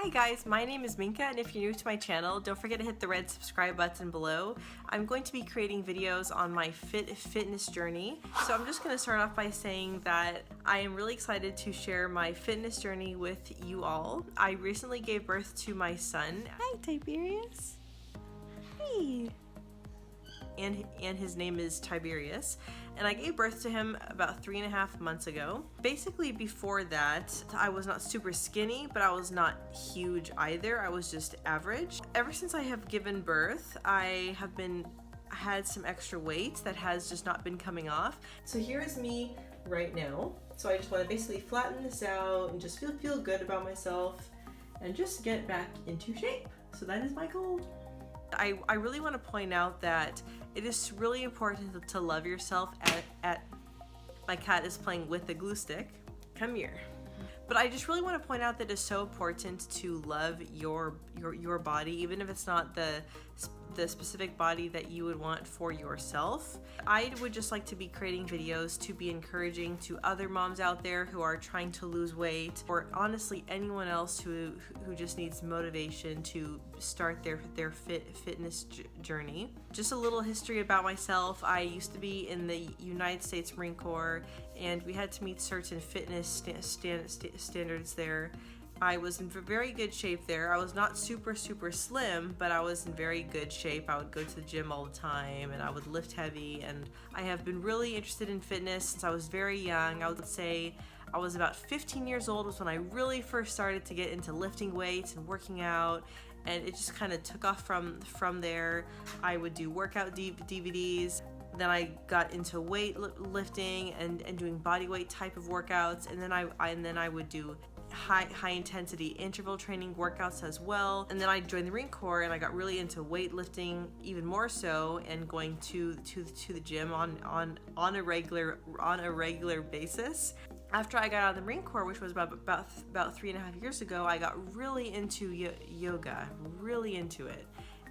Hi guys, my name is Minka, and if you're new to my channel, don't forget to hit the red subscribe button below. I'm going to be creating videos on my fitness journey. So I'm just going to start off by saying that I am really excited to share my fitness journey with you all. I recently gave birth to my son. Hi Tiberius. Hey. And his name is Tiberius, and I gave birth to him about 3.5 months ago. Basically before that, I was not super skinny, but I was not huge either. I was just average. Ever since I have given birth, I have had some extra weight that has just not been coming off. So here is me right now. So I just want to basically flatten this out and just feel good about myself and just get back into shape. So that is my goal. I really want to point out that it is really important to love yourself my cat is playing with the glue stick. Come here. But I just really want to point out that it's so important to love your body, even if it's not the specific body that you would want for yourself. I would just like to be creating videos to be encouraging to other moms out there who are trying to lose weight, or honestly anyone else who just needs motivation to start their fitness journey. Just a little history about myself. I used to be in the United States Marine Corps, and we had to meet certain fitness standards there. I was in very good shape there. I was not super slim, but I was in very good shape. I would go to the gym all the time and I would lift heavy, and I have been really interested in fitness since I was very young. I would say I was about 15 years old was when I really first started to get into lifting weights and working out, and it just kind of took off from there. I would do workout DVDs. Then I got into weight lifting and doing body weight type of workouts, and then I would do high intensity interval training workouts as well. And then I joined the Marine Corps and I got really into weightlifting even more so, and going to the gym on a regular basis. After I got out of the Marine Corps, which was about 3.5 years ago, I got really into yoga, really into it.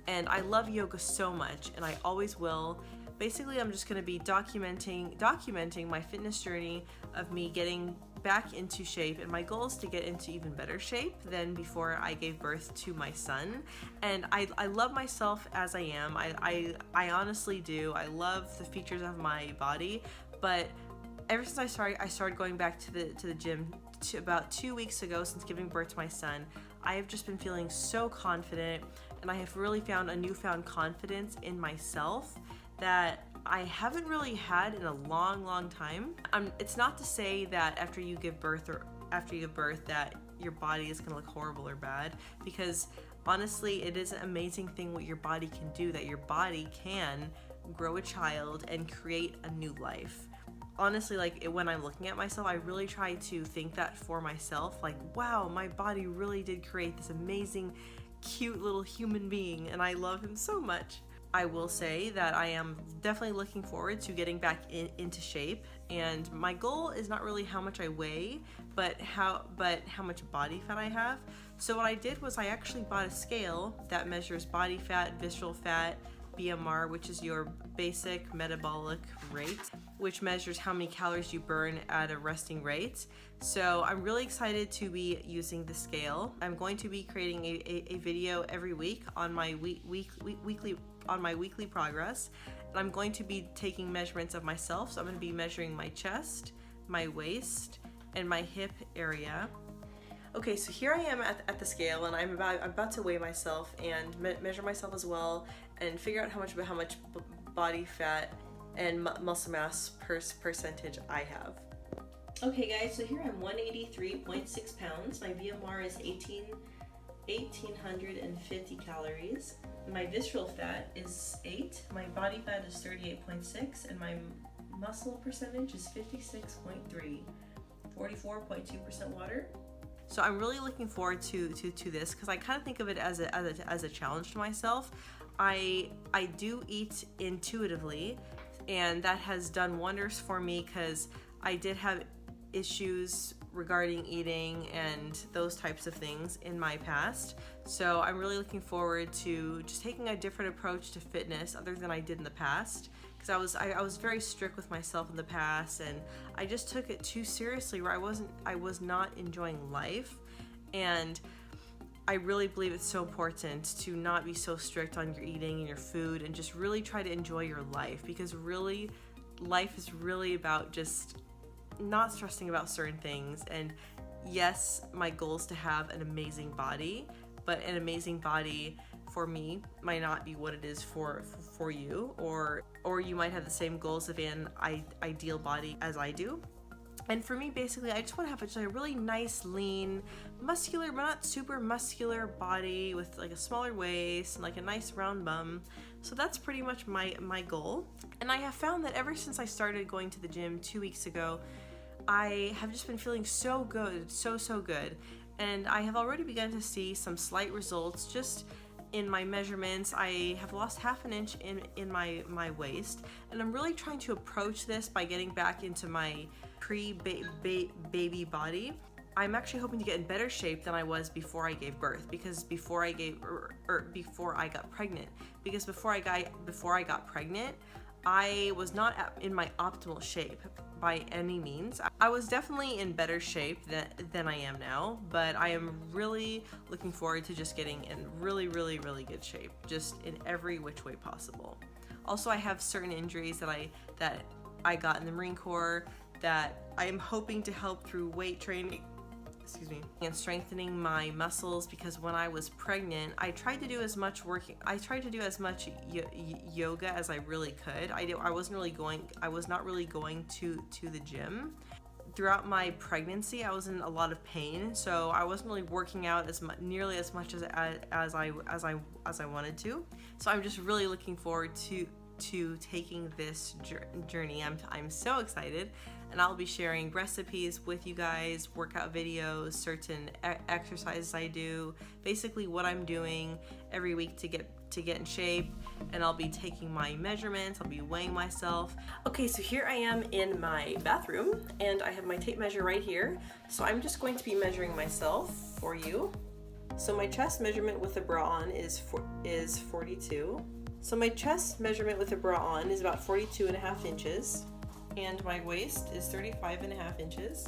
And I love yoga so much, and I always will. Basically, I'm just going to be documenting my fitness journey of me getting back into shape, and my goal is to get into even better shape than before I gave birth to my son. And I love myself as I am. I honestly do. I love the features of my body, but ever since I started going back to the gym about 2 weeks ago, since giving birth to my son, I have just been feeling so confident, and I have really found a newfound confidence in myself that I haven't really had in a long time. It's not to say that after you give birth that your body is gonna look horrible or bad, because honestly it is an amazing thing what your body can do, that your body can grow a child and create a new life. Honestly, when I'm looking at myself, I really try to think that for myself, like, wow, my body really did create this amazing, cute little human being, and I love him so much. I will say that I am definitely looking forward to getting back into shape, and my goal is not really how much I weigh, but how much body fat I have. So what I did was I actually bought a scale that measures body fat, visceral fat, BMR, which is your basic metabolic rate, which measures how many calories you burn at a resting rate. So I'm really excited to be using the scale. I'm going to be creating a video every week on my weekly progress, and I'm going to be taking measurements of myself. So I'm going to be measuring my chest, my waist, and my hip area. Okay, so here I am at the scale, and I'm about to weigh myself and measure myself as well, and figure out how much body fat and muscle mass percentage I have. Okay guys, so here I'm 183.6 pounds. My BMR is 1,850 calories. My visceral fat is 8. My body fat is 38.6, and my muscle percentage is 56.3. 44.2% water. So I'm really looking forward to this, because I kind of think of it as a challenge to myself. I do eat intuitively, and that has done wonders for me, because I did have issues regarding eating and those types of things in my past. So I'm really looking forward to just taking a different approach to fitness other than I did in the past, because I was very strict with myself in the past, and I just took it too seriously, where I was not enjoying life. And I really believe it's so important to not be so strict on your eating and your food, and just really try to enjoy your life, because really life is really about just not stressing about certain things. And yes, my goal is to have an amazing body, but an amazing body for me might not be what it is for you, or you might have the same goals of an ideal body as I do. And for me, basically, I just want to have just a really nice, lean, muscular, but not super muscular body with like a smaller waist and like a nice round bum. So that's pretty much my goal. And I have found that ever since I started going to the gym 2 weeks ago, I have just been feeling so good, so good. And I have already begun to see some slight results just in my measurements. I have lost half an inch in my waist, and I'm really trying to approach this by getting back into my pre-baby body. I'm actually hoping to get in better shape than I was before I gave birth, because before I got pregnant. Because before I got pregnant, I was not in my optimal shape by any means. I was definitely in better shape than I am now, but I am really looking forward to just getting in really good shape, just in every which way possible. Also, I have certain injuries that I got in the Marine Corps that I am hoping to help through weight training, and strengthening my muscles, because when I was pregnant, I tried to do as much yoga as I really could. I was not really going to the gym. Throughout my pregnancy, I was in a lot of pain, so I wasn't really working out nearly as much as I wanted to. So I'm just really looking forward to taking this journey. I'm so excited, and I'll be sharing recipes with you guys, workout videos, certain exercises I do, basically what I'm doing every week to get in shape. And I'll be taking my measurements, I'll be weighing myself. Okay, so here I am in my bathroom, and I have my tape measure right here. So I'm just going to be measuring myself for you. So my chest measurement with the bra on is 42. So my chest measurement with the bra on is about 42.5 inches, and my waist is 35.5 inches,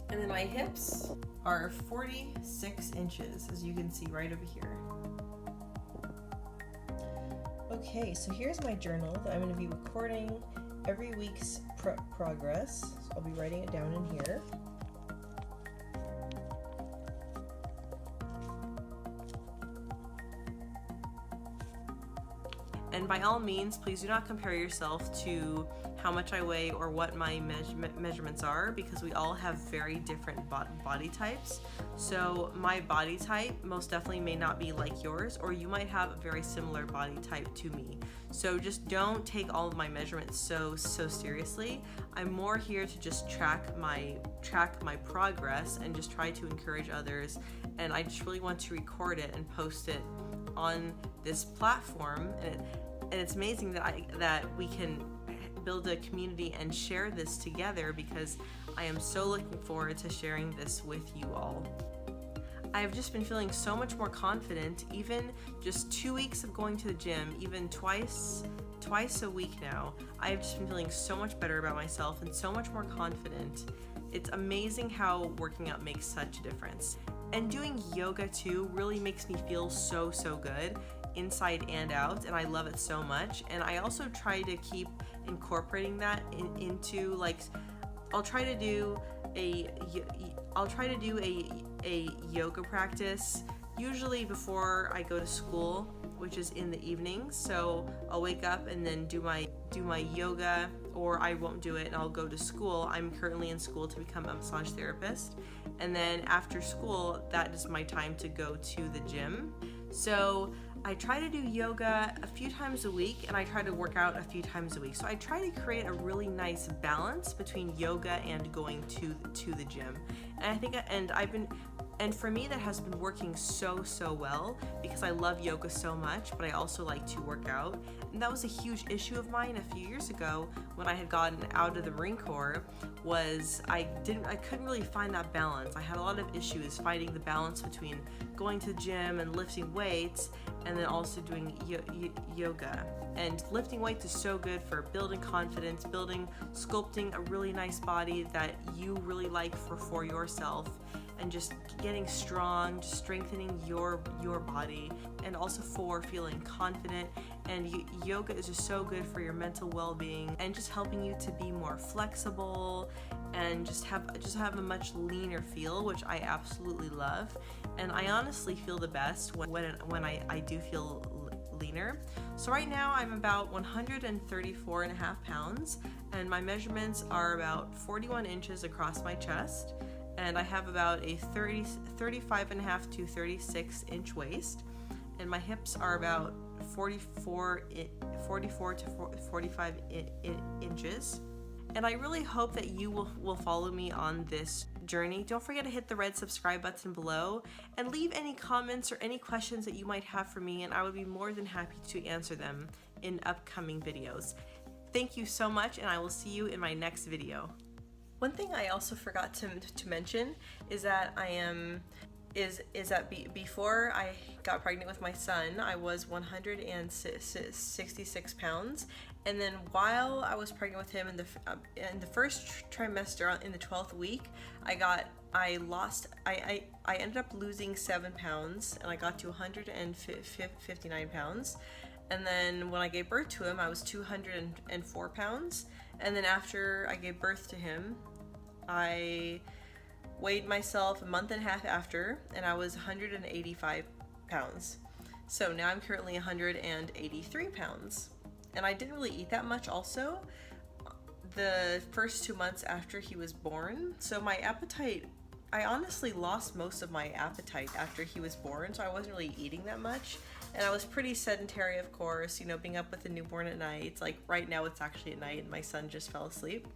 and then my hips are 46 inches, as you can see right over here. Okay, so here's my journal that I'm going to be recording every week's progress. So I'll be writing it down in here. And by all means, please do not compare yourself to how much I weigh or what my measurements are, because we all have very different body types. So my body type most definitely may not be like yours, or you might have a very similar body type to me. So just don't take all of my measurements so seriously. I'm more here to just track my progress and just try to encourage others. And I just really want to record it and post it on this platform. And it's amazing that we can build a community and share this together, because I am so looking forward to sharing this with you all. I have just been feeling so much more confident, even just 2 weeks of going to the gym, even twice a week now. I have just been feeling so much better about myself and so much more confident. It's amazing how working out makes such a difference. And doing yoga too really makes me feel so good, inside and out, and I love it so much. And I also try to keep incorporating that into, like, I'll try to do a yoga practice usually before I go to school, which is in the evenings. So I'll wake up and then do my yoga, or I won't do it and I'll go to school. I'm currently in school to become a massage therapist, and then after school, that is my time to go to the gym. So I try to do yoga a few times a week, and I try to work out a few times a week. So I try to create a really nice balance between yoga and going to the gym. And for me, that has been working so well, because I love yoga so much, but I also like to work out. And that was a huge issue of mine a few years ago when I had gotten out of the Marine Corps, was I couldn't really find that balance. I had a lot of issues finding the balance between going to the gym and lifting weights, and then also doing yoga. And lifting weights is so good for building confidence, sculpting a really nice body that you really like for yourself. and just getting strong, just strengthening your body, and also for feeling confident. And yoga is just so good for your mental well-being and just helping you to be more flexible and just have a much leaner feel, which I absolutely love. And I honestly feel the best when I do feel leaner. So right now I'm about 134.5 pounds, and my measurements are about 41 inches across my chest, and I have about a 35.5 to 36 inch waist, and my hips are about 44 to 45 inches. And I really hope that you will follow me on this journey. Don't forget to hit the red subscribe button below and leave any comments or any questions that you might have for me, and I would be more than happy to answer them in upcoming videos. Thank you so much, and I will see you in my next video. One thing I also forgot to mention is that before I got pregnant with my son, I was 166 pounds, and then while I was pregnant with him in the first trimester, in the 12th week, I ended up losing 7 pounds, and I got to 159 pounds. And then when I gave birth to him, I was 204 pounds. And then after I gave birth to him, I weighed myself a month and a half after, and I was 185 pounds. So now I'm currently 183 pounds. And I didn't really eat that much also the first 2 months after he was born. So my appetite, I honestly lost most of my appetite after he was born, so I wasn't really eating that much. And I was pretty sedentary, of course, you know, being up with a newborn at night. Like right now it's actually at night and my son just fell asleep.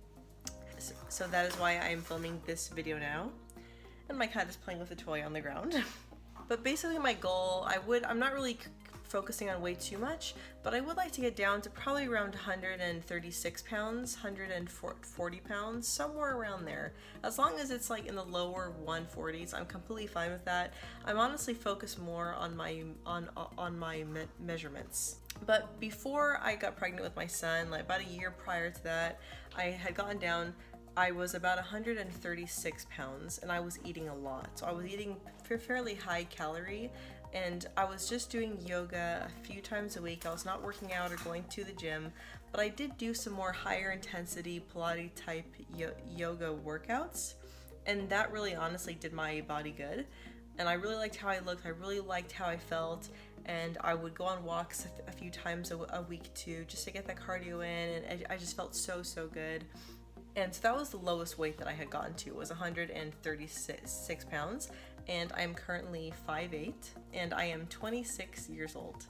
So that is why I am filming this video now. And my cat is playing with a toy on the ground. But basically my goal, I'm not really focusing on weight too much, but I would like to get down to probably around 136 pounds, 140 pounds, somewhere around there. As long as it's like in the lower 140s, I'm completely fine with that. I'm honestly focused more on my measurements. But before I got pregnant with my son, like about a year prior to that, I had gotten down. I was about 136 pounds, and I was eating a lot. So I was eating fairly high calorie, and I was just doing yoga a few times a week. I was not working out or going to the gym, but I did do some more higher intensity Pilates type yoga workouts, and that really honestly did my body good. And I really liked how I looked, I really liked how I felt, and I would go on walks a few times a week too, just to get that cardio in, and I just felt so good. And so that was the lowest weight that I had gotten to, was 136 pounds, and I am currently 5'8", and I am 26 years old.